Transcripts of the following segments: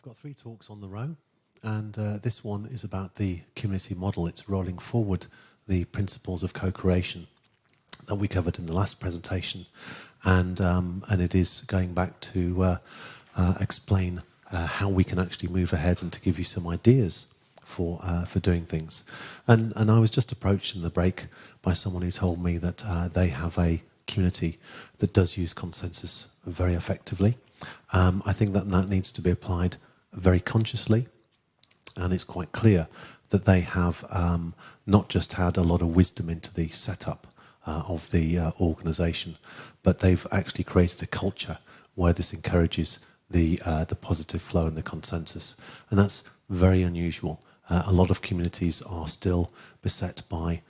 got 3 talks on the row, and this one is about the community model. It's rolling forward the principles of co-creation that we covered in the last presentation, and it is going back to explain how we can actually move ahead and to give you some ideas for doing things. And I was just approached in the break by someone who told me that they have a community that does use consensus very effectively. I think that needs to be applied very consciously, and it's quite clear that they have not just had a lot of wisdom into the setup of the organisation, but they've actually created a culture where this encourages the positive flow and the consensus, and that's very unusual. A lot of communities are still beset by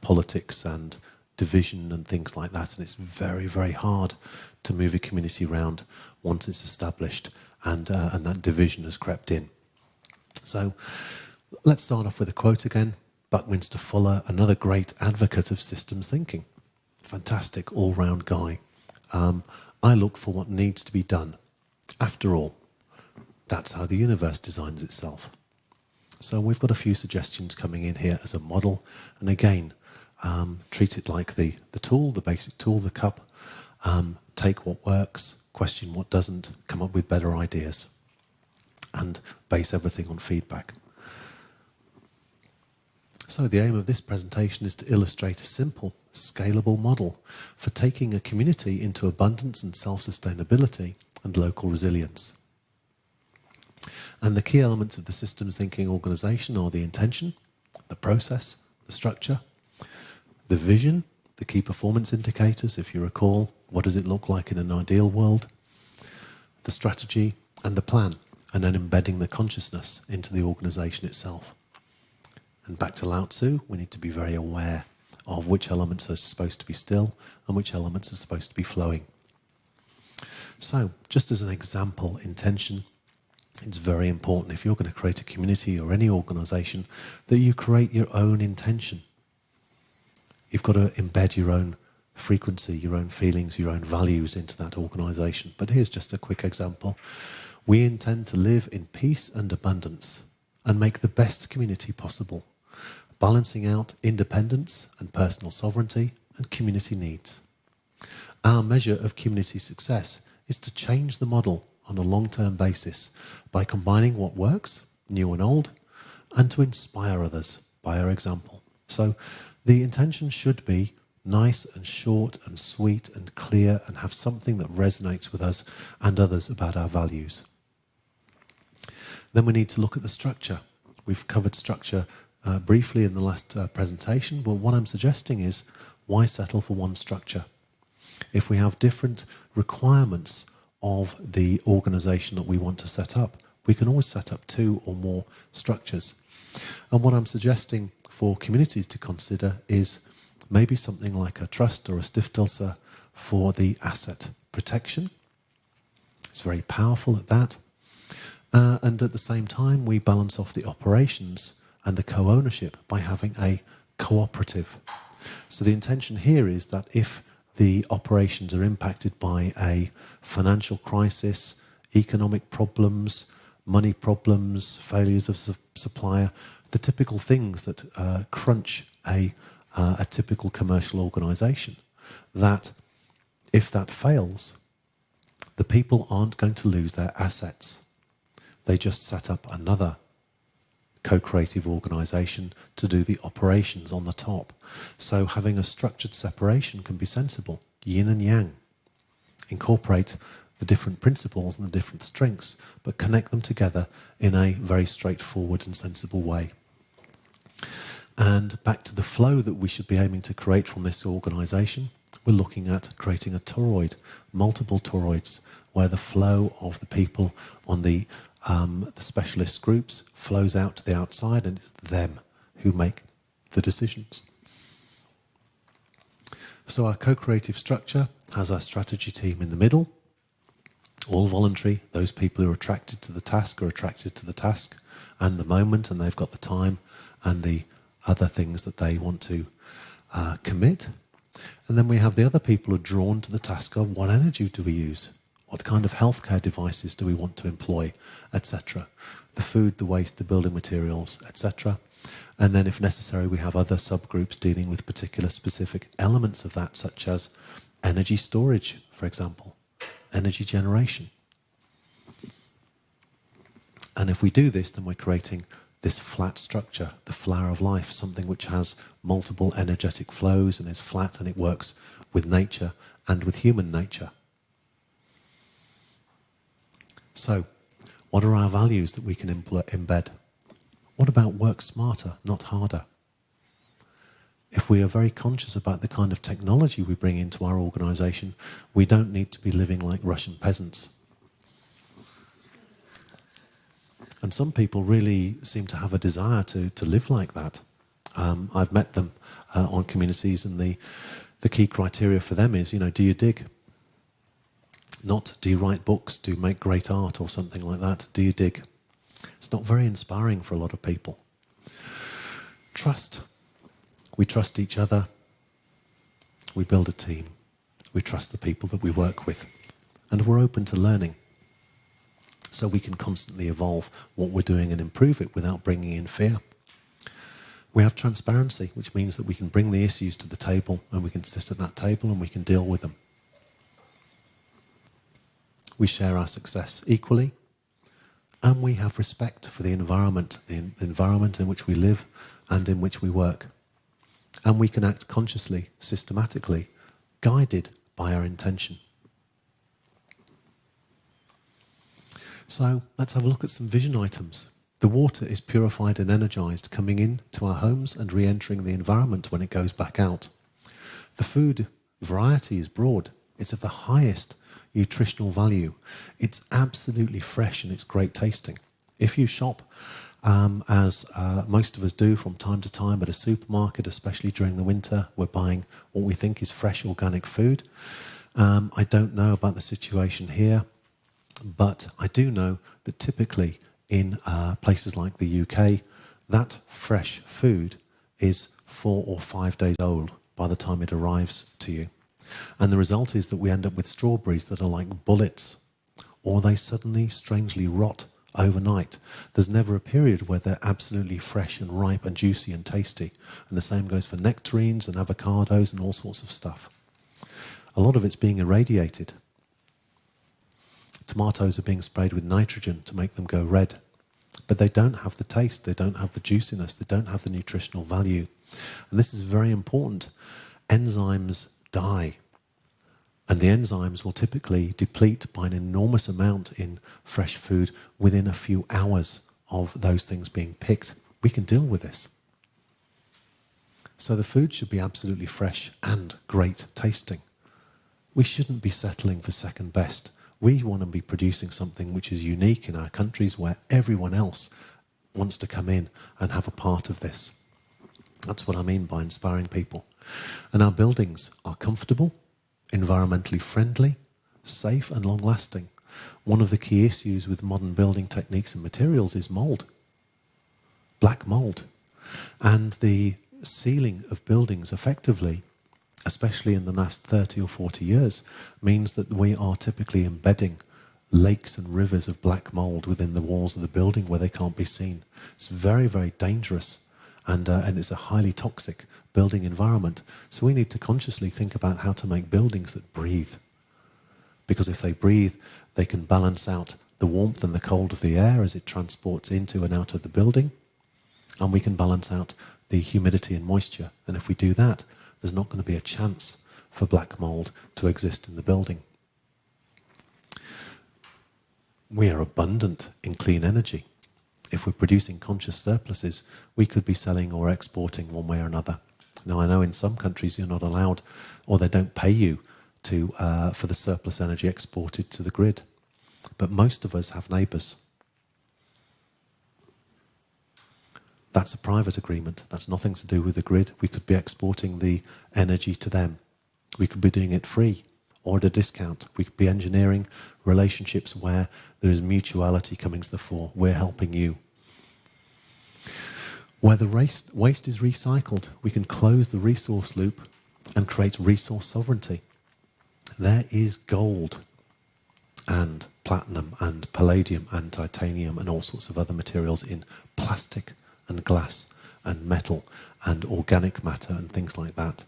politics and division and things like that, and it's very, very hard to move a community around once it's established and that division has crept in. So let's start off with a quote again. Buckminster Fuller, another great advocate of systems thinking. Fantastic all-round guy. I look for what needs to be done. After all, that's how the universe designs itself. So we've got a few suggestions coming in here as a model, and again, treat it like the tool, the basic tool, the cup. Take what works, question what doesn't, come up with better ideas, and base everything on feedback. So the aim of this presentation is to illustrate a simple, scalable model for taking a community into abundance and self-sustainability and local resilience. And the key elements of the systems thinking organisation are the intention, the process, the structure, the vision, the key performance indicators, if you recall, what does it look like in an ideal world, the strategy and the plan, and then embedding the consciousness into the organisation itself. And back to Lao Tzu, we need to be very aware of which elements are supposed to be still and which elements are supposed to be flowing. So, just as an example, intention, it's very important if you're going to create a community or any organisation that you create your own intention. You've got to embed your own frequency, your own feelings, your own values into that organisation. But here's just a quick example. We intend to live in peace and abundance and make the best community possible, balancing out independence and personal sovereignty and community needs. Our measure of community success is to change the model on a long-term basis by combining what works, new and old, and to inspire others by our example. So the intention should be nice and short and sweet and clear and have something that resonates with us and others about our values. Then we need to look at the structure. We've covered structure briefly in the last presentation, but what I'm suggesting is, why settle for one structure? If we have different requirements of the organisation that we want to set up, we can always set up 2 or more structures. And what I'm suggesting for communities to consider is maybe something like a trust or a stiftelse for the asset protection. It's very powerful at that. And at the same time, we balance off the operations and the co-ownership by having a cooperative. So the intention here is that if the operations are impacted by a financial crisis, economic problems, money problems, failures of supplier, the typical things that crunch a typical commercial organisation, that if that fails, the people aren't going to lose their assets. They just set up another co-creative organisation to do the operations on the top. So having a structured separation can be sensible, yin and yang. Incorporate the different principles and the different strengths, but connect them together in a very straightforward and sensible way. And back to the flow that we should be aiming to create from this organisation, we're looking at creating a toroid, multiple toroids, where the flow of the people on the specialist groups flows out to the outside, and it's them who make the decisions. So our co-creative structure has our strategy team in the middle, all voluntary. Those people who are attracted to the task are attracted to the task and the moment, and they've got the time and the other things that they want to commit. And then we have the other people who are drawn to the task of what energy do we use? What kind of healthcare devices do we want to employ, etc. The food, the waste, the building materials, etc. And then if necessary, we have other subgroups dealing with particular specific elements of that, such as energy storage, for example, energy generation. And if we do this, then we're creating this flat structure, the flower of life, something which has multiple energetic flows and is flat, and it works with nature and with human nature. So, what are our values that we can embed? What about work smarter, not harder? If we are very conscious about the kind of technology we bring into our organisation, we don't need to be living like Russian peasants. And some people really seem to have a desire to live like that. I've met them on communities, and the key criteria for them is, do you dig? Not, do you write books, do you make great art or something like that? Do you dig? It's not very inspiring for a lot of people. Trust. We trust each other. We build a team. We trust the people that we work with. And we're open to learning. So we can constantly evolve what we're doing and improve it without bringing in fear. We have transparency, which means that we can bring the issues to the table, and we can sit at that table and we can deal with them. We share our success equally, and we have respect for the environment in which we live and in which we work. And we can act consciously, systematically, guided by our intention. So let's have a look at some vision items. The water is purified and energized, coming in to our homes and re-entering the environment when it goes back out. The food variety is broad. It's of the highest nutritional value. It's absolutely fresh and it's great tasting. If you shop, as most of us do from time to time at a supermarket, especially during the winter, we're buying what we think is fresh organic food. I don't know about the situation here, but I do know that typically in places like the UK, that fresh food is 4 or 5 days old by the time it arrives to you. And the result is that we end up with strawberries that are like bullets, or they suddenly strangely rot overnight. There's never a period where they're absolutely fresh and ripe and juicy and tasty. And the same goes for nectarines and avocados and all sorts of stuff. A lot of it's being irradiated. Tomatoes are being sprayed with nitrogen to make them go red. But they don't have the taste, they don't have the juiciness, they don't have the nutritional value. And this is very important. Enzymes die. And the enzymes will typically deplete by an enormous amount in fresh food within a few hours of those things being picked. We can deal with this. So the food should be absolutely fresh and great tasting. We shouldn't be settling for second best. We want to be producing something which is unique in our countries, where everyone else wants to come in and have a part of this. That's what I mean by inspiring people. And our buildings are comfortable, environmentally friendly, safe and long-lasting. One of the key issues with modern building techniques and materials is mould, black mould. And the sealing of buildings effectively, especially in the last 30 or 40 years, means that we are typically embedding lakes and rivers of black mould within the walls of the building where they can't be seen. It's very, very dangerous, and it's a highly toxic building environment. So we need to consciously think about how to make buildings that breathe. Because if they breathe, they can balance out the warmth and the cold of the air as it transports into and out of the building, and we can balance out the humidity and moisture. And if we do that, there's not going to be a chance for black mould to exist in the building. We are abundant in clean energy. If we're producing conscious surpluses, we could be selling or exporting one way or another. Now, I know in some countries you're not allowed, or they don't pay you for the surplus energy exported to the grid. But most of us have neighbours. That's a private agreement. That's nothing to do with the grid. We could be exporting the energy to them. We could be doing it free or at a discount. We could be engineering relationships where there is mutuality coming to the fore. We're helping you. Where the waste is recycled, we can close the resource loop and create resource sovereignty. There is gold. and platinum and palladium and titanium and all sorts of other materials in plastic and glass and metal and organic matter and things like that.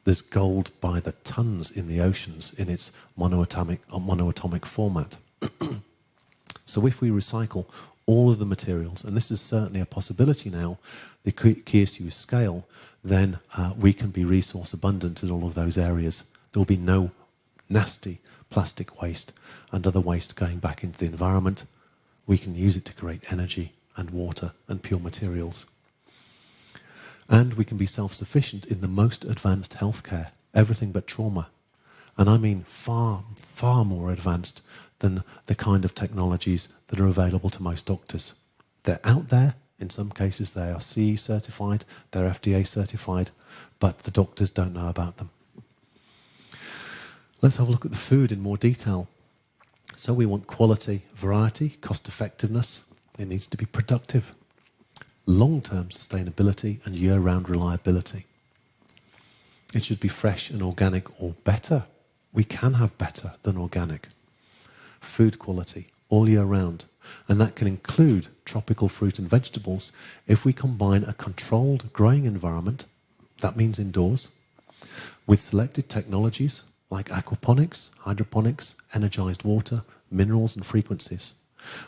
There's gold by the tons in the oceans in its monoatomic format. So if we recycle all of the materials, and this is certainly a possibility now, the key issue is scale, then we can be resource abundant in all of those areas. There will be no nasty plastic waste and other waste going back into the environment. We can use it to create energy and water and pure materials. And we can be self-sufficient in the most advanced healthcare, everything but trauma. And I mean far, far more advanced than the kind of technologies that are available to most doctors. They're out there. In some cases, they are CE certified, they're FDA certified, but the doctors don't know about them. Let's have a look at the food in more detail. So we want quality, variety, cost effectiveness. It needs to be productive. Long-term sustainability and year-round reliability. It should be fresh and organic or better. We can have better than organic. Food quality all year round. And that can include tropical fruit and vegetables if we combine a controlled growing environment, that means indoors, with selected technologies like aquaponics, hydroponics, energized water, minerals and frequencies.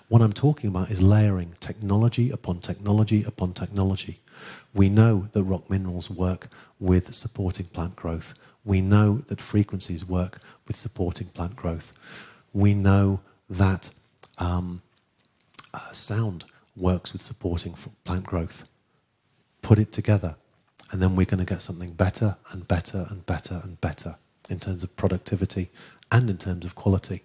What I'm talking about is layering technology upon technology upon technology. We know that rock minerals work with supporting plant growth. We know that frequencies work with supporting plant growth. We know that sound works with supporting plant growth. Put it together, and then we're going to get something better and better and better and better in terms of productivity and in terms of quality.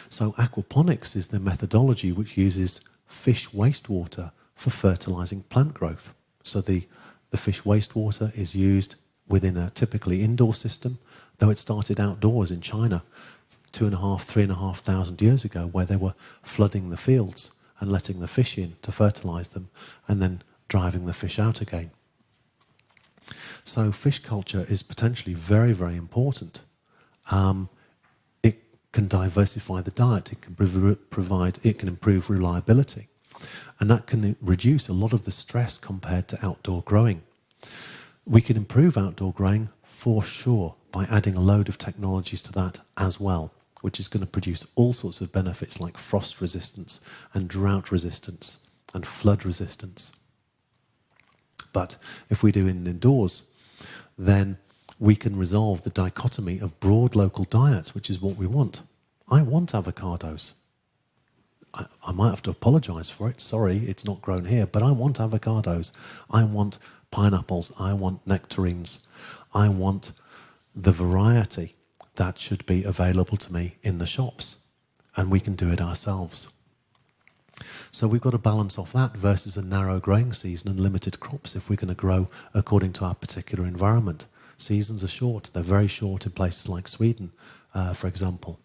So aquaponics is the methodology which uses fish wastewater for fertilizing plant growth. So the fish wastewater is used within a typically indoor system, though it started outdoors in China 2,500, 3,500 years ago, where they were flooding the fields and letting the fish in to fertilize them and then driving the fish out again. So fish culture is potentially very, very important. It can diversify the diet, it can improve reliability, and that can reduce a lot of the stress compared to outdoor growing. We can improve outdoor growing for sure by adding a load of technologies to that as well, which is going to produce all sorts of benefits like frost resistance and drought resistance and flood resistance. But if we do it indoors, then we can resolve the dichotomy of broad local diets, which is what we want. I want avocados. I might have to apologize for it. Sorry, it's not grown here, but I want avocados. I want pineapples. I want nectarines. I want the variety that should be available to me in the shops, and we can do it ourselves. So we've got to balance off that versus a narrow growing season and limited crops if we're going to grow according to our particular environment. Seasons are short. They're very short in places like Sweden, for example.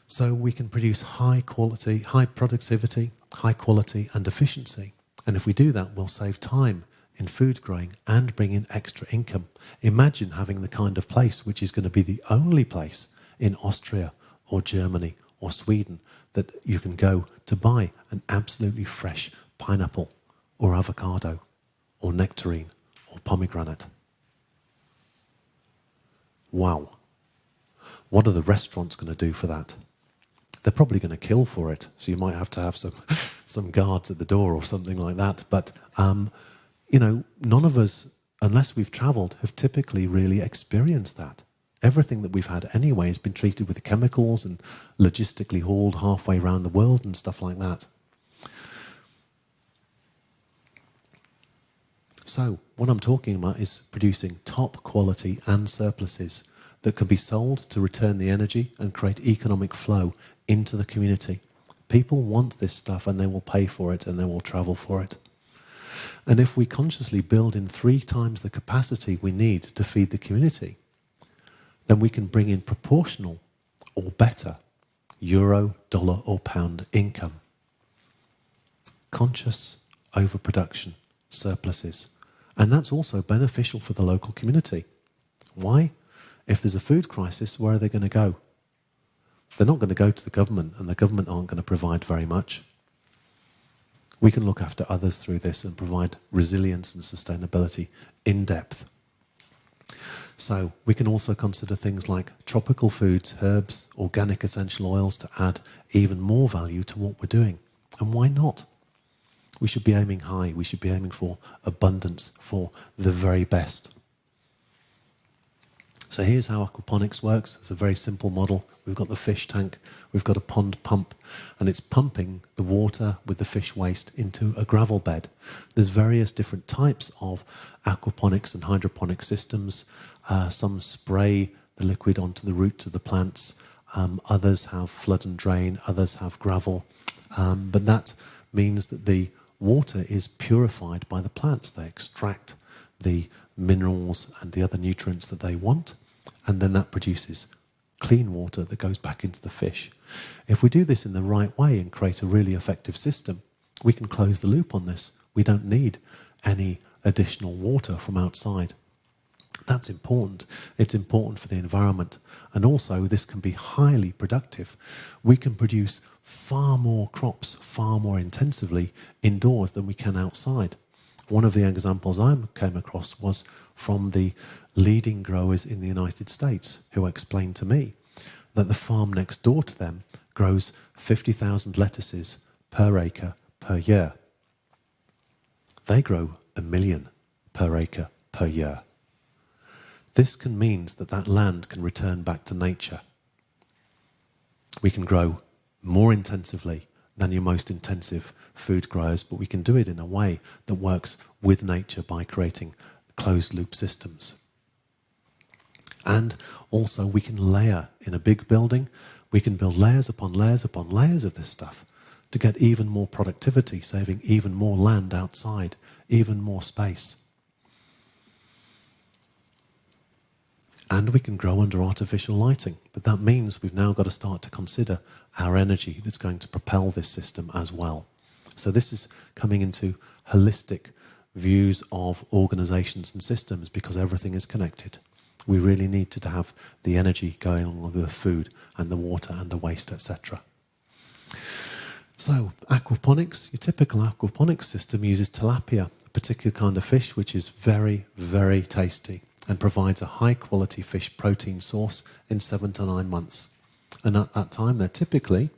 So we can produce high quality, high productivity, high quality and efficiency. And if we do that, we'll save time in food growing and bring in extra income. Imagine having the kind of place which is going to be the only place in Austria or Germany or Sweden that you can go to buy an absolutely fresh pineapple or avocado or nectarine or pomegranate. Wow. What are the restaurants going to do for that? They're probably going to kill for it, so you might have to have some guards at the door or something like that. But you know, none of us, unless we've travelled, have typically really experienced that. Everything that we've had anyway has been treated with chemicals and logistically hauled halfway around the world and stuff like that. So what I'm talking about is producing top quality and surpluses that can be sold to return the energy and create economic flow into the community. People want this stuff and they will pay for it and they will travel for it. And if we consciously build in 3 times the capacity we need to feed the community, then we can bring in proportional or better euro, dollar or pound income. Conscious overproduction, surpluses. And that's also beneficial for the local community. Why? If there's a food crisis, where are they going to go? They're not going to go to the government, and the government aren't going to provide very much. We can look after others through this and provide resilience and sustainability in depth. So we can also consider things like tropical foods, herbs, organic essential oils to add even more value to what we're doing. And why not? We should be aiming high. We should be aiming for abundance, for the very best. So here's how aquaponics works. It's a very simple model. We've got the fish tank, we've got a pond pump, and it's pumping the water with the fish waste into a gravel bed. There's various different types of aquaponics and hydroponic systems. Some spray the liquid onto the roots of the plants. Others have flood and drain. Others have gravel. But that means that the water is purified by the plants. They extract the minerals and the other nutrients that they want, and then that produces clean water that goes back into the fish. If we do this in the right way and create a really effective system, we can close the loop on this. We don't need any additional water from outside. That's important. It's important for the environment. And also, this can be highly productive. We can produce far more crops, far more intensively indoors than we can outside. One of the examples I came across was from the leading growers in the United States, who explained to me that the farm next door to them grows 50,000 lettuces per acre per year. They grow 1 million per acre per year. This can mean that that land can return back to nature. We can grow more intensively than your most intensive food growers, but we can do it in a way that works with nature by creating closed loop systems. And also we can layer in a big building. We can build layers upon layers upon layers of this stuff to get even more productivity, saving even more land outside, even more space. And we can grow under artificial lighting, but that means we've now got to start to consider our energy that's going to propel this system as well. So this is coming into holistic views of organizations and systems, because everything is connected. We really need to have the energy going along with the food and the water and the waste, etc. So aquaponics, your typical aquaponics system uses tilapia, a particular kind of fish which is very, very tasty and provides a high-quality fish protein source in 7 to 9 months. And at that time, they're typically,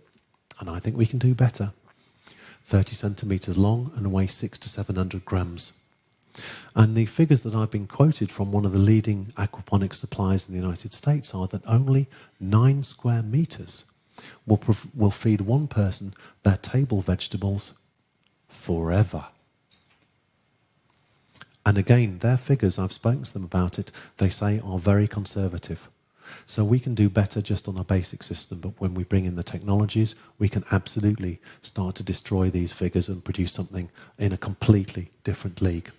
and I think we can do better, 30 centimetres long and weigh 600 to 700 grams. And the figures that I've been quoted from one of the leading aquaponics suppliers in the United States are that only 9 square metres will feed one person their table vegetables forever. And again, their figures, I've spoken to them about it, they say are very conservative. So we can do better just on our basic system, but when we bring in the technologies, we can absolutely start to destroy these figures and produce something in a completely different league.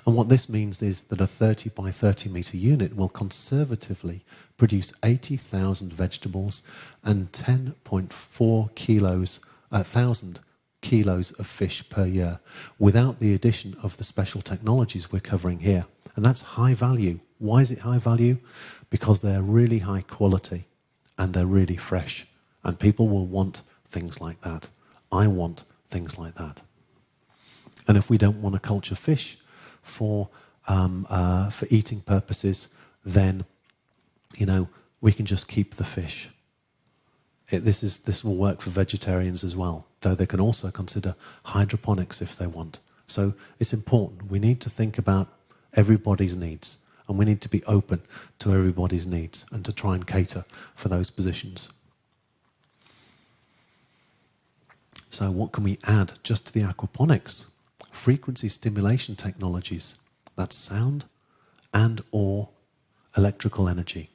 And what this means is that a 30 by 30 metre unit will conservatively produce 80,000 vegetables and 10.4 thousand kilos of fish per year, without the addition of the special technologies we're covering here. And that's high value. Why is it high value? Because they're really high quality and they're really fresh. And people will want things like that. I want things like that. And if we don't want to culture fish for eating purposes, then, we can just keep the fish. This will work for vegetarians as well, though they can also consider hydroponics if they want. So it's important. We need to think about everybody's needs, and we need to be open to everybody's needs and to try and cater for those positions. So what can we add just to the aquaponics? Frequency stimulation technologies. That's sound and or electrical energy.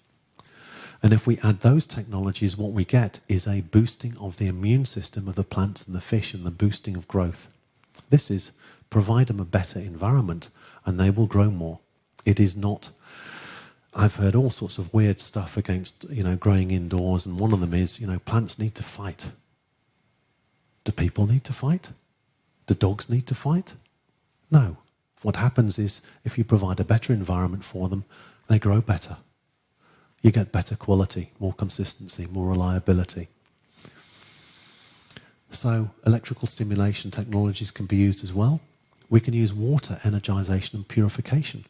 And if we add those technologies, what we get is a boosting of the immune system of the plants and the fish, and the boosting of growth. This is provide them a better environment and they will grow more. It is not, I've heard all sorts of weird stuff against, growing indoors, and one of them is, plants need to fight. Do people need to fight? Do dogs need to fight? No. What happens is, if you provide a better environment for them, they grow better. you get better quality, more consistency, more reliability. So electrical stimulation technologies can be used as well. We can use water energization and purification.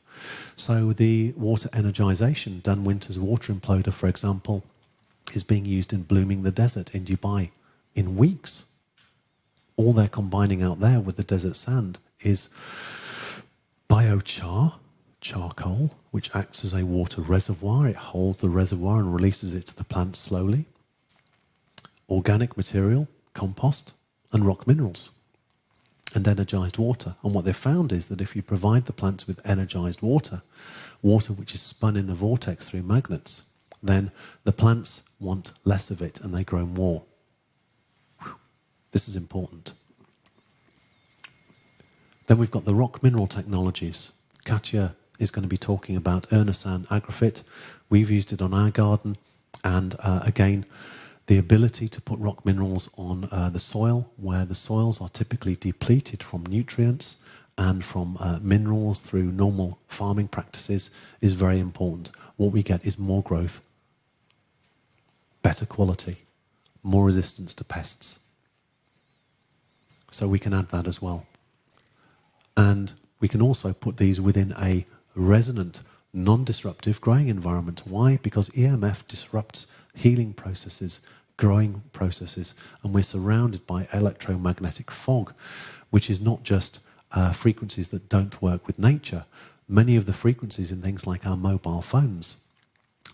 So the water energization, Dan Winter's water imploder, for example, is being used in Blooming the Desert in Dubai in weeks. All they're combining out there with the desert sand is biochar, charcoal, which acts as a water reservoir. It holds the reservoir and releases it to the plants slowly. Organic material, compost, and rock minerals, and energized water. And what they've found is that if you provide the plants with energized water, water which is spun in a vortex through magnets, then the plants want less of it and they grow more. This is important. Then we've got the rock mineral technologies. Katya is going to be talking about Ernesan Agrofit. We've used it on our garden, and again, the ability to put rock minerals on the soil, where the soils are typically depleted from nutrients and from minerals through normal farming practices, is very important. What we get is more growth, better quality, more resistance to pests. So we can add that as well. And we can also put these within a resonant, non-disruptive growing environment. Why? Because EMF disrupts healing processes, growing processes, and we're surrounded by electromagnetic fog, which is not just frequencies that don't work with nature. Many of the frequencies in things like our mobile phones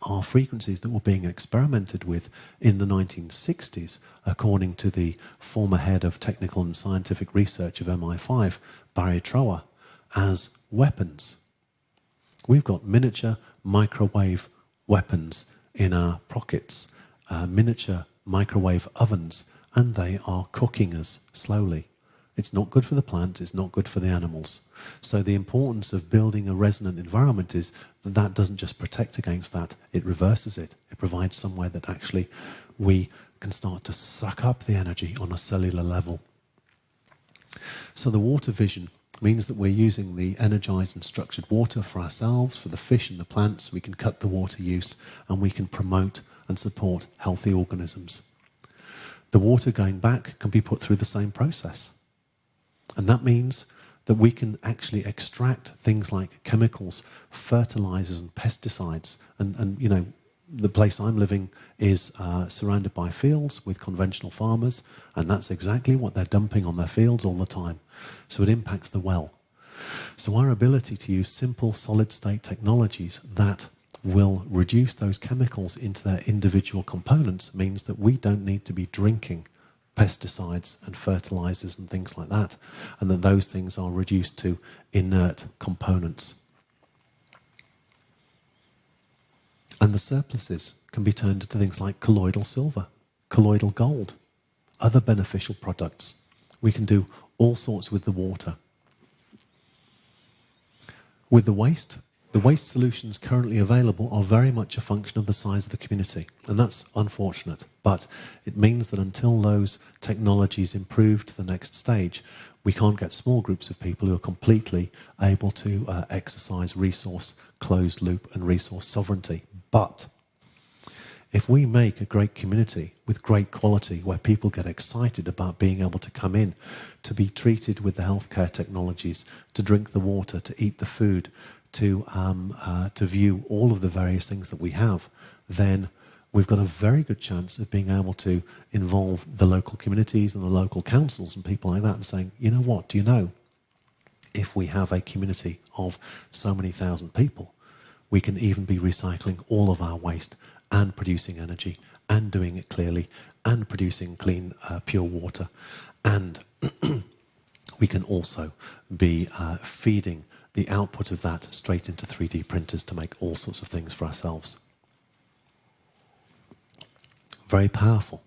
are frequencies that were being experimented with in the 1960s, according to the former head of technical and scientific research of MI5, Biere, as weapons. We've got miniature microwave weapons in our pockets, miniature microwave ovens, and they are cooking us slowly. It's not good for the plants, it's not good for the animals. So the importance of building a resonant environment is that that doesn't just protect against that, it reverses it. It provides somewhere that actually we can start to suck up the energy on a cellular level. So the water vision means that we're using the energized and structured water for ourselves, for the fish and the plants. We can cut the water use and we can promote and support healthy organisms. The water going back can be put through the same process. And that means that we can actually extract things like chemicals, fertilizers and pesticides. And you know, the place I'm living is surrounded by fields with conventional farmers, and that's exactly what they're dumping on their fields all the time. So it impacts the well. So our ability to use simple solid-state technologies that will reduce those chemicals into their individual components means that we don't need to be drinking pesticides and fertilizers and things like that, and that those things are reduced to inert components. And the surpluses can be turned into things like colloidal silver, colloidal gold, other beneficial products. We can do all sorts with the water. With the waste solutions currently available are very much a function of the size of the community, and that's unfortunate. But it means that until those technologies improve to the next stage, we can't get small groups of people who are completely able to exercise resource closed loop and resource sovereignty. But if we make a great community with great quality, where people get excited about being able to come in, to be treated with the healthcare technologies, to drink the water, to eat the food, to view all of the various things that we have, then we've got a very good chance of being able to involve the local communities and the local councils and people like that and saying, you know what, do you know, if we have a community of so many thousand people, we can even be recycling all of our waste and producing energy and doing it clearly and producing clean, pure water. And we can also be feeding the output of that straight into 3D printers to make all sorts of things for ourselves. Very powerful,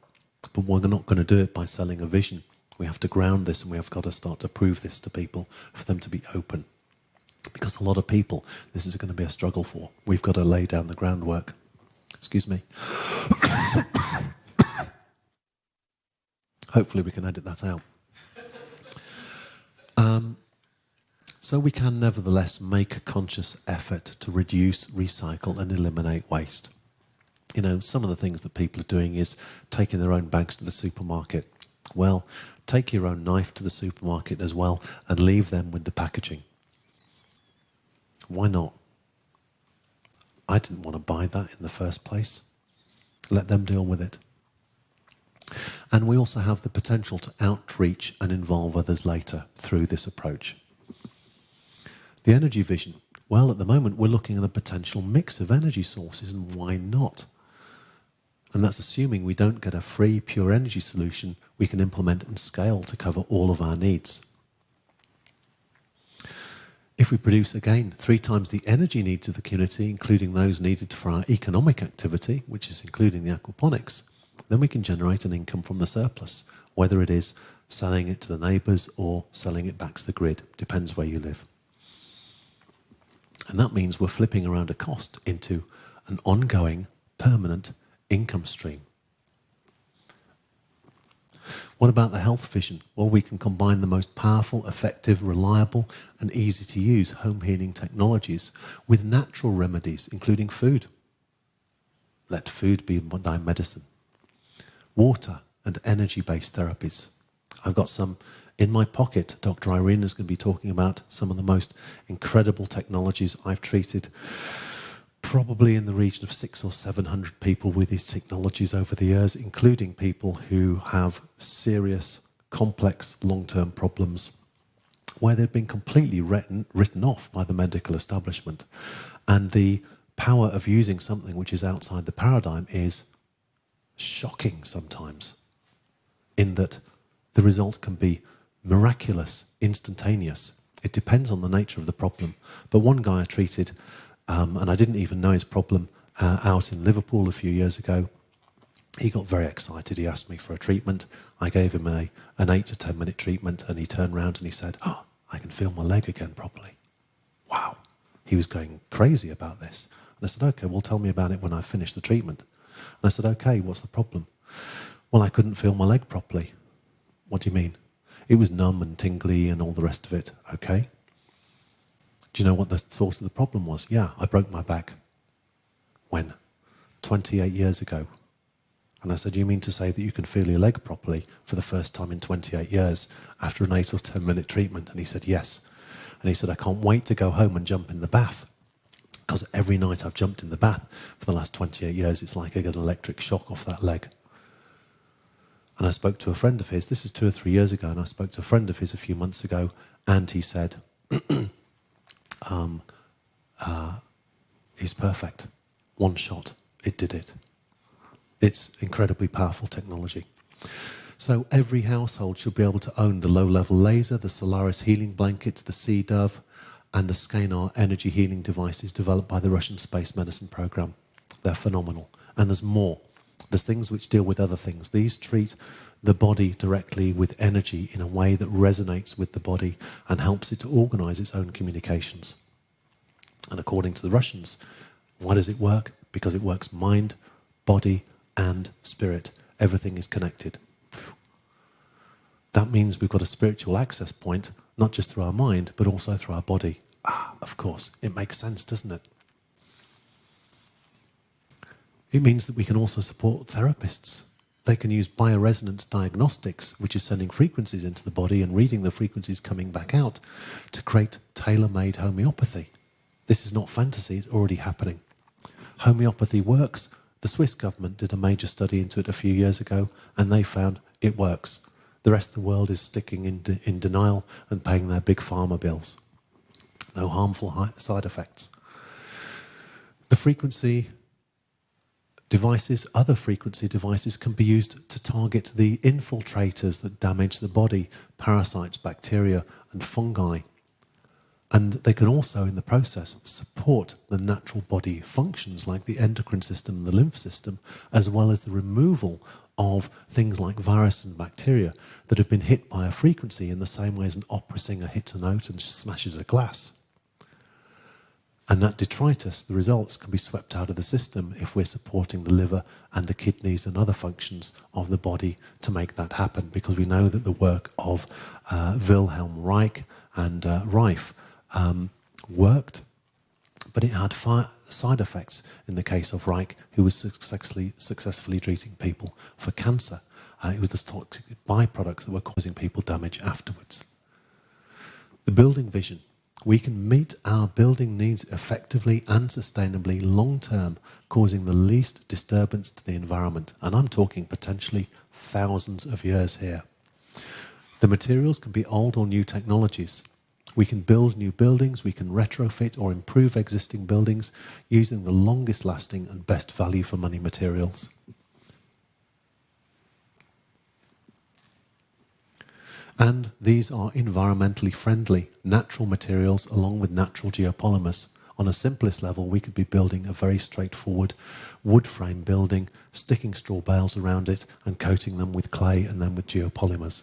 but we're not going to do it by selling a vision. We have to ground this, and we have got to start to prove this to people for them to be open. Because a lot of people, this is going to be a struggle for. We've got to lay down the groundwork. Excuse me. Hopefully we can edit that out. So we can nevertheless make a conscious effort to reduce, recycle and eliminate waste. You know, some of the things that people are doing is taking their own bags to the supermarket. Well, take your own knife to the supermarket as well and leave them with the packaging. Why not? I didn't want to buy that in the first place. Let them deal with it. And we also have the potential to outreach and involve others later through this approach. The energy vision. Well, at the moment, we're looking at a potential mix of energy sources, and why not? And that's assuming we don't get a free, pure energy solution we can implement and scale to cover all of our needs. If we produce, again, 3 times the energy needs of the community, including those needed for our economic activity, which is including the aquaponics, then we can generate an income from the surplus, whether it is selling it to the neighbours or selling it back to the grid. Depends where you live. And that means we're flipping around a cost into an ongoing, permanent income stream. What about the health vision? Well, we can combine the most powerful, effective, reliable and easy to use home healing technologies with natural remedies, including food. Let food be thy medicine. Water and energy-based therapies. I've got some in my pocket. Dr. Irene is going to be talking about some of the most incredible technologies I've treated. Probably in the region of 600 or 700 people with these technologies over the years, including people who have serious, complex, long-term problems where they've been completely written off by the medical establishment. And the power of using something which is outside the paradigm is shocking sometimes, in that the result can be miraculous, instantaneous. It depends on the nature of the problem. But one guy I treated, and I didn't even know his problem, out in Liverpool a few years ago, he got very excited. He asked me for a treatment. I gave him an 8 to 10 minute treatment, and he turned around and he said, "Oh, I can feel my leg again properly." Wow. He was going crazy about this. And I said, "Okay, well, tell me about it when I finish the treatment." And I said, "Okay, what's the problem?" "Well, I couldn't feel my leg properly." "What do you mean?" "It was numb and tingly and all the rest of it." "Okay. Do you know what the source of the problem was?" "Yeah, I broke my back." "When?" 28 years ago. And I said, "You mean to say that you can feel your leg properly for the first time in 28 years after an 8 or 10 minute treatment?" And he said, "Yes." And he said, "I can't wait to go home and jump in the bath, because every night I've jumped in the bath for the last 28 years, it's like I get an electric shock off that leg." And I spoke to a friend of his, this is 2 or 3 years ago, and I spoke to a friend of his a few months ago, and he said, he's perfect. One shot, it did it. It's incredibly powerful technology. So every household should be able to own the low-level laser, the Solaris healing blankets, the Sea Dove, and the Scanar energy healing devices developed by the Russian Space Medicine Program. They're phenomenal. And there's more. There's things which deal with other things. These treat the body directly with energy in a way that resonates with the body and helps it to organize its own communications. And according to the Russians, why does it work? Because it works mind, body, and spirit. Everything is connected. That means we've got a spiritual access point, not just through our mind, but also through our body. Of course, it makes sense, doesn't it? It means that we can also support therapists. They can use bioresonance diagnostics, which is sending frequencies into the body and reading the frequencies coming back out to create tailor-made homeopathy. This is not fantasy, it's already happening. Homeopathy works. The Swiss government did a major study into it a few years ago, and they found it works. The rest of the world is sticking in denial and paying their big pharma bills. No harmful side effects. The frequency devices, other frequency devices, can be used to target the infiltrators that damage the body, parasites, bacteria, and fungi. And they can also, in the process, support the natural body functions like the endocrine system and the lymph system, as well as the removal of things like viruses and bacteria that have been hit by a frequency in the same way as an opera singer hits a note and smashes a glass. And that detritus, the results, can be swept out of the system if we're supporting the liver and the kidneys and other functions of the body to make that happen, because we know that the work of Wilhelm Reich and Reif worked, but it had side effects in the case of Reich, who was successfully treating people for cancer. It was the toxic byproducts that were causing people damage afterwards. The building vision. We can meet our building needs effectively and sustainably long-term, causing the least disturbance to the environment. And I'm talking potentially thousands of years here. The materials can be old or new technologies. We can build new buildings, we can retrofit or improve existing buildings using the longest lasting and best value for money materials. And these are environmentally friendly, natural materials along with natural geopolymers. On a simplest level, we could be building a very straightforward wood frame building, sticking straw bales around it and coating them with clay and then with geopolymers.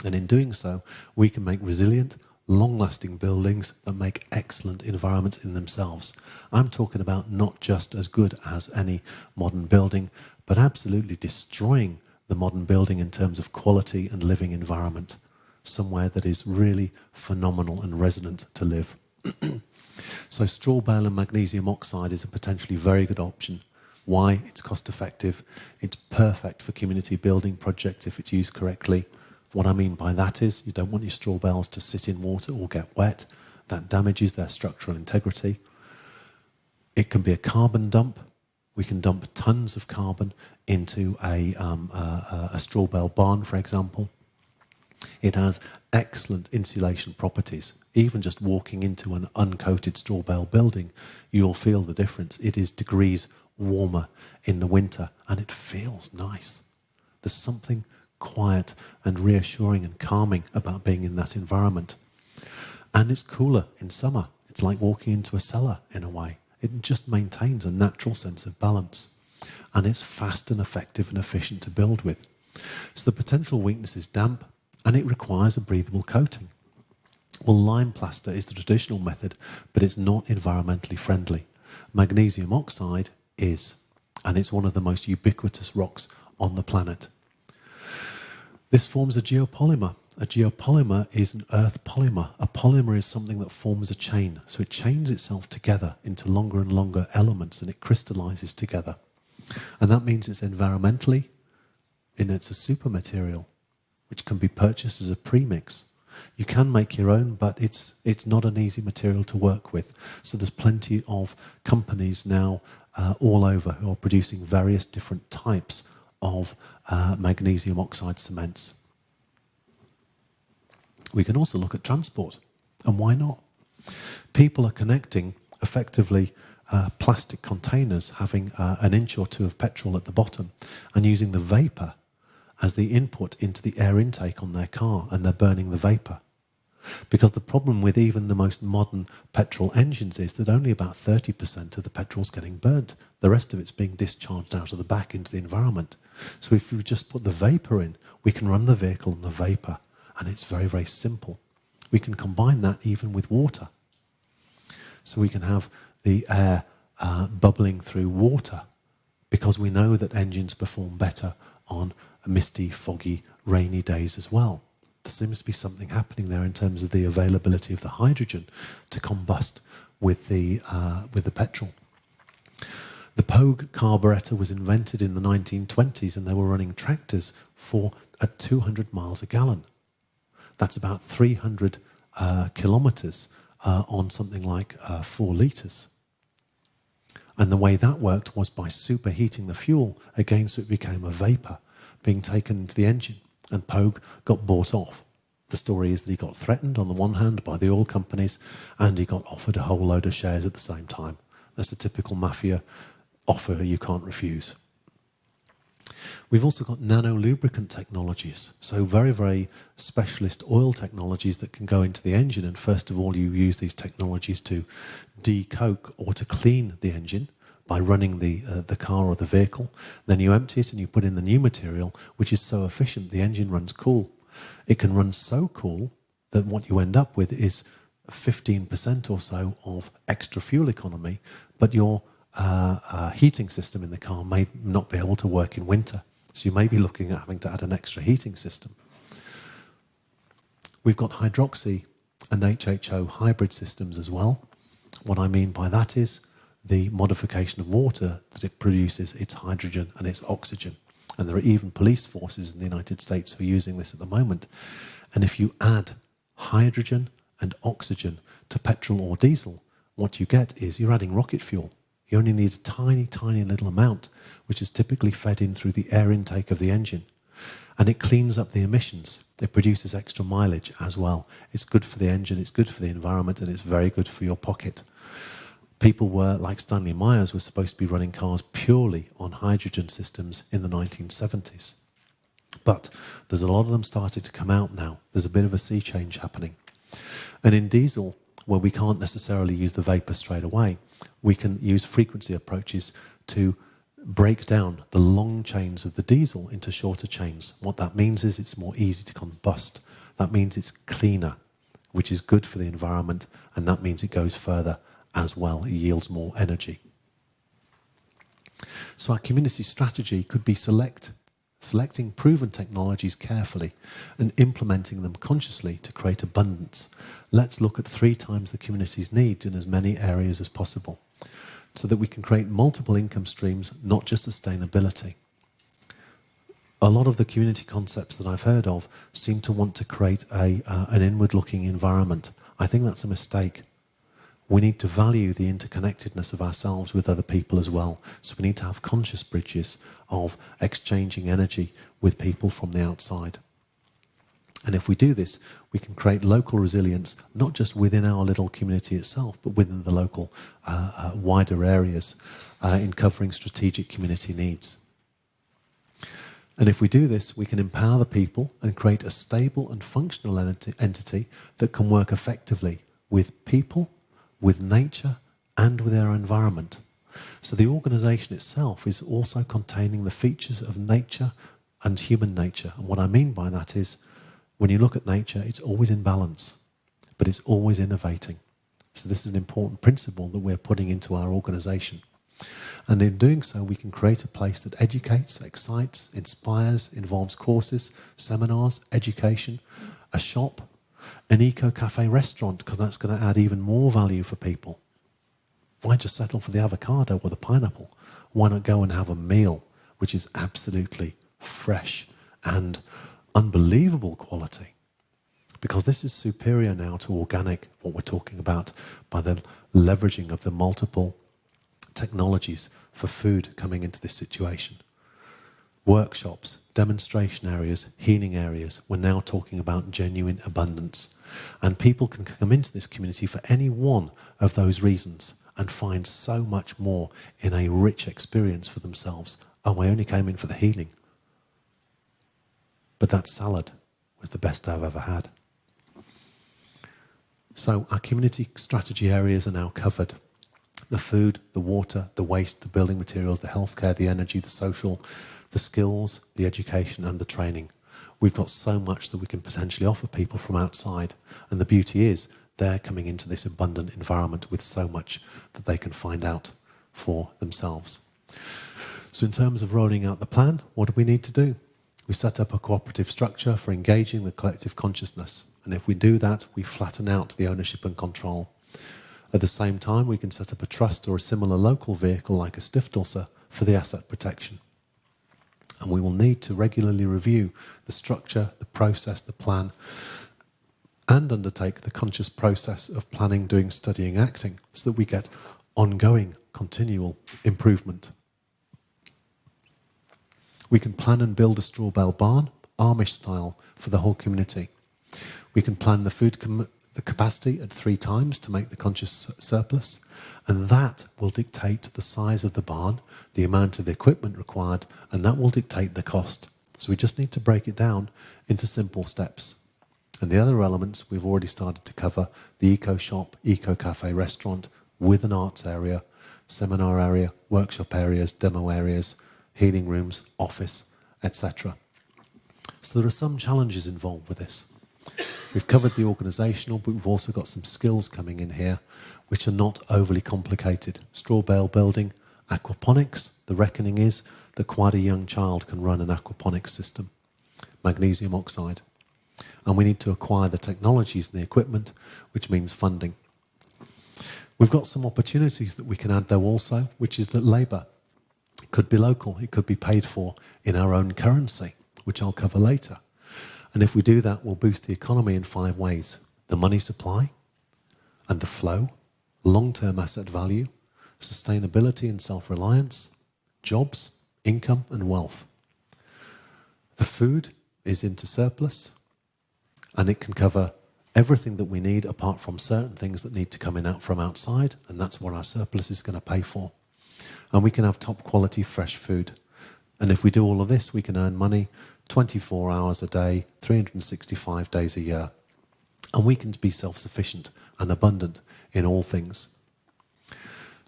And in doing so, we can make resilient, long-lasting buildings that make excellent environments in themselves. I'm talking about not just as good as any modern building, but absolutely destroying the modern building in terms of quality and living environment, somewhere that is really phenomenal and resonant to live. So straw bale and magnesium oxide is a potentially very good option. Why? It's cost effective. It's perfect for community building projects if it's used correctly. What I mean by that is you don't want your straw bales to sit in water or get wet. That damages their structural integrity. It can be a carbon dump. We can dump tons of carbon into a straw bale barn, for example. It has excellent insulation properties. Even just walking into an uncoated straw bale building, you'll feel the difference. It is degrees warmer in the winter, and it feels nice. There's something quiet and reassuring and calming about being in that environment. And it's cooler in summer. It's like walking into a cellar in a way. It just maintains a natural sense of balance. And it's fast and effective and efficient to build with. So the potential weakness is damp, and it requires a breathable coating. Well, lime plaster is the traditional method, but it's not environmentally friendly. Magnesium oxide is, and it's one of the most ubiquitous rocks on the planet. This forms a geopolymer. A geopolymer is an earth polymer. A polymer is something that forms a chain. So it chains itself together into longer and longer elements, and it crystallizes together. And that means it's environmentally, and it's a super material, which can be purchased as a premix. You can make your own, but it's not an easy material to work with. So there's plenty of companies now all over who are producing various different types of magnesium oxide cements. We can also look at transport, and why not? People are connecting effectively plastic containers having an inch or two of petrol at the bottom and using the vapour as the input into the air intake on their car, and they're burning the vapour. Because the problem with even the most modern petrol engines is that only about 30% of the petrol's getting burnt. The rest of it's being discharged out of the back into the environment. So if we just put the vapour in, we can run the vehicle on the vapour, and it's very, very simple. We can combine that even with water. So we can have the air bubbling through water, because we know that engines perform better on misty, foggy, rainy days as well. There seems to be something happening there in terms of the availability of the hydrogen to combust with the petrol. The Pogue carburettor was invented in the 1920s, and they were running tractors at 200 miles a gallon. That's about 300 kilometres on something like 4 litres. And the way that worked was by superheating the fuel again, so it became a vapour being taken into the engine, and Pogue got bought off. The story is that he got threatened on the one hand by the oil companies, and he got offered a whole load of shares at the same time. That's a typical mafia offer you can't refuse. We've also got nano-lubricant technologies, so very, very specialist oil technologies that can go into the engine, and first of all you use these technologies to de-coke or to clean the engine by running the car or the vehicle. Then you empty it and you put in the new material, which is so efficient the engine runs cool. It can run so cool that what you end up with is 15% or so of extra fuel economy, but your heating system in the car may not be able to work in winter. So you may be looking at having to add an extra heating system. We've got hydroxy and HHO hybrid systems as well. What I mean by that is the modification of water that it produces its hydrogen and its oxygen. And there are even police forces in the United States who are using this at the moment. And if you add hydrogen and oxygen to petrol or diesel, what you get is you're adding rocket fuel. You only need a tiny, tiny little amount, which is typically fed in through the air intake of the engine. And it cleans up the emissions. It produces extra mileage as well. It's good for the engine, it's good for the environment, and it's very good for your pocket. People were, like Stanley Myers, was supposed to be running cars purely on hydrogen systems in the 1970s. But there's a lot of them started to come out now. There's a bit of a sea change happening. And in diesel, where we can't necessarily use the vapor straight away, we can use frequency approaches to break down the long chains of the diesel into shorter chains. What that means is it's more easy to combust. That means it's cleaner, which is good for the environment, and that means it goes further as well. It yields more energy. So our community strategy could be selecting proven technologies carefully and implementing them consciously to create abundance. Let's look at 3 times the community's needs in as many areas as possible, so that we can create multiple income streams, not just sustainability. A lot of the community concepts that I've heard of seem to want to create an inward-looking environment. I think that's a mistake. We need to value the interconnectedness of ourselves with other people as well. So we need to have conscious bridges of exchanging energy with people from the outside. And if we do this, we can create local resilience, not just within our little community itself, but within the local wider areas in covering strategic community needs. And if we do this, we can empower the people and create a stable and functional entity that can work effectively with people, with nature, and with our environment. So the organisation itself is also containing the features of nature and human nature. And what I mean by that is, when you look at nature, it's always in balance, but it's always innovating. So this is an important principle that we're putting into our organisation. And in doing so, we can create a place that educates, excites, inspires, involves courses, seminars, education, a shop, an eco-cafe restaurant, because that's going to add even more value for people. Why just settle for the avocado or the pineapple? Why not go and have a meal which is absolutely fresh and unbelievable quality? Because this is superior now to organic, what we're talking about, by the leveraging of the multiple technologies for food coming into this situation. Workshops, demonstration areas, healing areas. We're now talking about genuine abundance. And people can come into this community for any one of those reasons and find so much more in a rich experience for themselves. Oh, I only came in for the healing. But that salad was the best I've ever had. So our community strategy areas are now covered. The food, the water, the waste, the building materials, the healthcare, the energy, the social, the skills, the education and the training. We've got so much that we can potentially offer people from outside. And the beauty is they're coming into this abundant environment with so much that they can find out for themselves. So in terms of rolling out the plan, what do we need to do? We set up a cooperative structure for engaging the collective consciousness. And if we do that, we flatten out the ownership and control. At the same time, we can set up a trust or a similar local vehicle like a Stiftelse for the asset protection. And we will need to regularly review the structure, the process, the plan, and undertake the conscious process of planning, doing, studying, acting, so that we get ongoing, continual improvement. We can plan and build a straw bale barn, Amish style, for the whole community. We can plan the food the capacity at 3 times to make the conscious surplus, and that will dictate the size of the barn, the amount of the equipment required, and that will dictate the cost. So we just need to break it down into simple steps. And the other elements we've already started to cover: the eco shop, eco cafe restaurant with an arts area, seminar area, workshop areas, demo areas, healing rooms, office, etc. So there are some challenges involved with this. We've covered the organisational, but we've also got some skills coming in here which are not overly complicated. Straw bale building, aquaponics. The reckoning is that quite a young child can run an aquaponics system. Magnesium oxide. And we need to acquire the technologies and the equipment, which means funding. We've got some opportunities that we can add though also, which is that labour, it could be local, it could be paid for in our own currency, which I'll cover later. And if we do that, we'll boost the economy in 5 ways: the money supply and the flow, long-term asset value, sustainability and self-reliance, jobs, income and wealth. The food is into surplus, and it can cover everything that we need apart from certain things that need to come in out from outside, and that's what our surplus is going to pay for. And we can have top quality fresh food. And if we do all of this, we can earn money 24 hours a day, 365 days a year. And we can be self-sufficient and abundant in all things.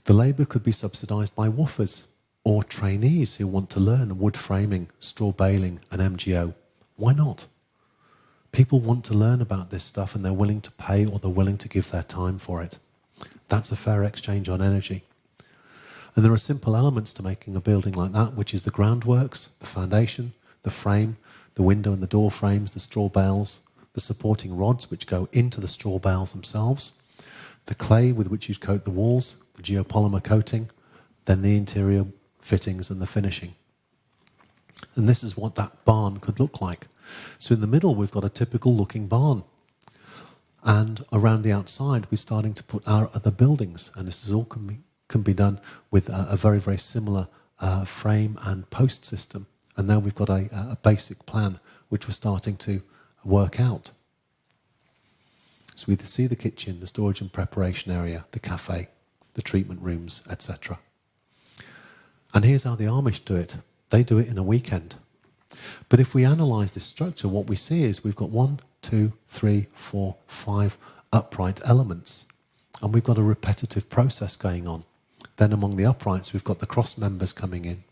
The labour could be subsidised by woofers or trainees who want to learn wood framing, straw baling and MGO. Why not? People want to learn about this stuff and they're willing to pay, or they're willing to give their time for it. That's a fair exchange on energy. And there are simple elements to making a building like that, which is the groundworks, the foundation, the frame, the window and the door frames, the straw bales, the supporting rods which go into the straw bales themselves, the clay with which you coat the walls, the geopolymer coating, then the interior fittings and the finishing. And this is what that barn could look like. So in the middle we've got a typical looking barn. And around the outside we're starting to put our other buildings, and this is all can be done with a very, very similar frame and post system. And now we've got a basic plan which we're starting to work out. So we see the kitchen, the storage and preparation area, the cafe, the treatment rooms, etc. And here's how the Amish do it. They do it in a weekend. But if we analyse this structure, what we see is we've got 1, 2, 3, 4, 5 upright elements. And we've got a repetitive process going on. Then among the uprights, we've got the cross members coming in.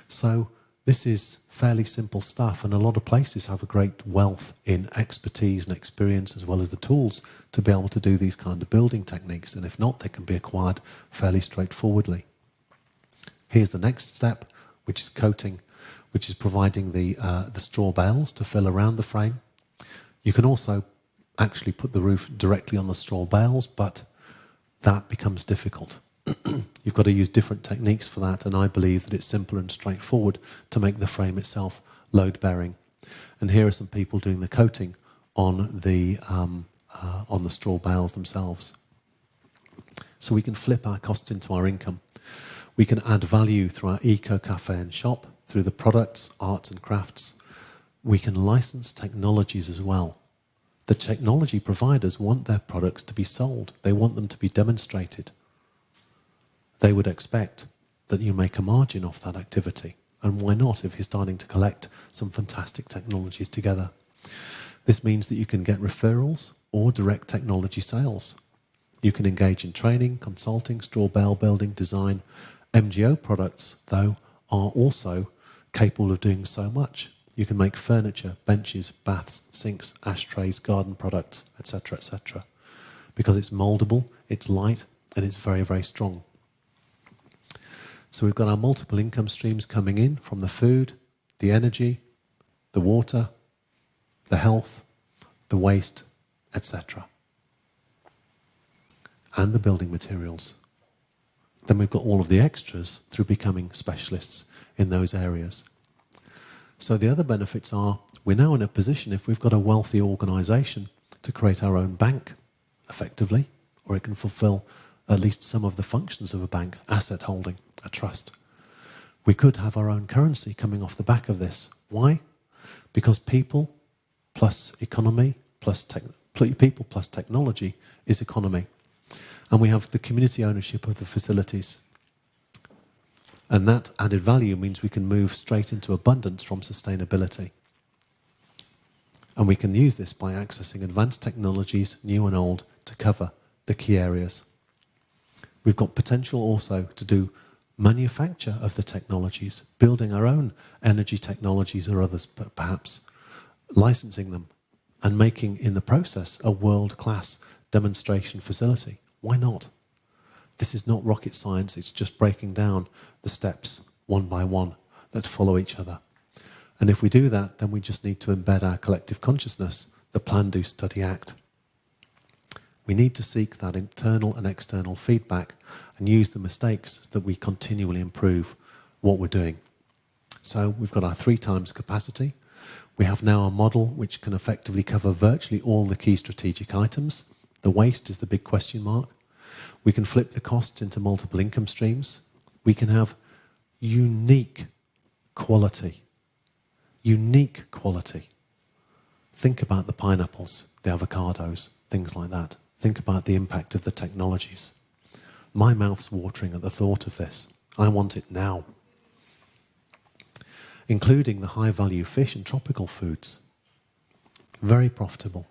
So this is fairly simple stuff, and a lot of places have a great wealth in expertise and experience as well as the tools to be able to do these kind of building techniques, and if not, they can be acquired fairly straightforwardly. Here's the next step, which is coating, which is providing the straw bales to fill around the frame. You can also actually put the roof directly on the straw bales, but that becomes difficult. You've got to use different techniques for that, and I believe that it's simpler and straightforward to make the frame itself load-bearing. And here are some people doing the coating on the straw bales themselves. So we can flip our costs into our income. We can add value through our eco-cafe and shop, through the products, arts and crafts. We can license technologies as well. The technology providers want their products to be sold. They want them to be demonstrated. They would expect that you make a margin off that activity. And why not if you're starting to collect some fantastic technologies together? This means that you can get referrals or direct technology sales. You can engage in training, consulting, straw bale building, design. MGO products, though, are also capable of doing so much. You can make furniture, benches, baths, sinks, ashtrays, garden products, etc., etc. Because it's mouldable, it's light, and it's very, very strong. So we've got our multiple income streams coming in from the food, the energy, the water, the health, the waste, etc. And the building materials. Then we've got all of the extras through becoming specialists in those areas. So the other benefits are we're now in a position, if we've got a wealthy organisation, to create our own bank effectively, or it can fulfil at least some of the functions of a bank, asset holding, a trust. We could have our own currency coming off the back of this. Why? Because people plus economy plus people plus technology is economy. And we have the community ownership of the facilities. And that added value means we can move straight into abundance from sustainability. And we can use this by accessing advanced technologies, new and old, to cover the key areas. We've got potential also to do manufacture of the technologies, building our own energy technologies or others, perhaps licensing them and making in the process a world-class demonstration facility. Why not? This is not rocket science, it's just breaking down the steps one by one that follow each other. And if we do that, then we just need to embed our collective consciousness, the plan, do, study, act. We need to seek that internal and external feedback and use the mistakes so that we continually improve what we're doing. So we've got our 3 times capacity. We have now a model which can effectively cover virtually all the key strategic items. The waste is the big question mark. We can flip the costs into multiple income streams. We can have unique quality. Unique quality. Think about the pineapples, the avocados, things like that. Think about the impact of the technologies. My mouth's watering at the thought of this. I want it now. Including the high-value fish and tropical foods. Very profitable.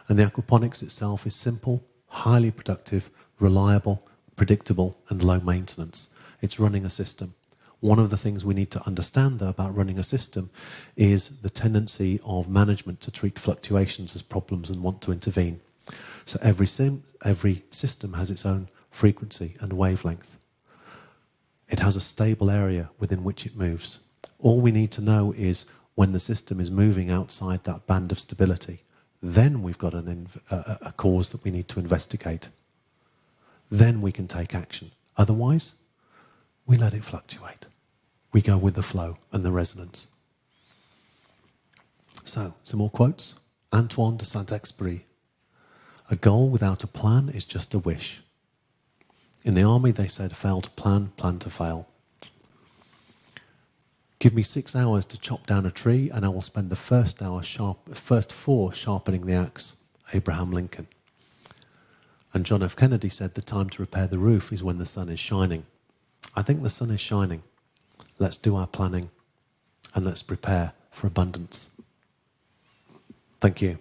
And the aquaponics itself is simple, highly productive, reliable, predictable, and low maintenance. It's running a system. One of the things we need to understand, though, about running a system is the tendency of management to treat fluctuations as problems and want to intervene. So every system has its own frequency and wavelength. It has a stable area within which it moves. All we need to know is when the system is moving outside that band of stability, then we've got a cause that we need to investigate. Then we can take action. Otherwise, we let it fluctuate. We go with the flow and the resonance. So, some more quotes. Antoine de Saint-Exupéry. A goal without a plan is just a wish. In the army, they said, fail to plan, plan to fail. Give me 6 hours to chop down a tree and I will spend the first 4 sharpening the axe. Abraham Lincoln. And John F. Kennedy said the time to repair the roof is when the sun is shining. I think the sun is shining. Let's do our planning and let's prepare for abundance. Thank you.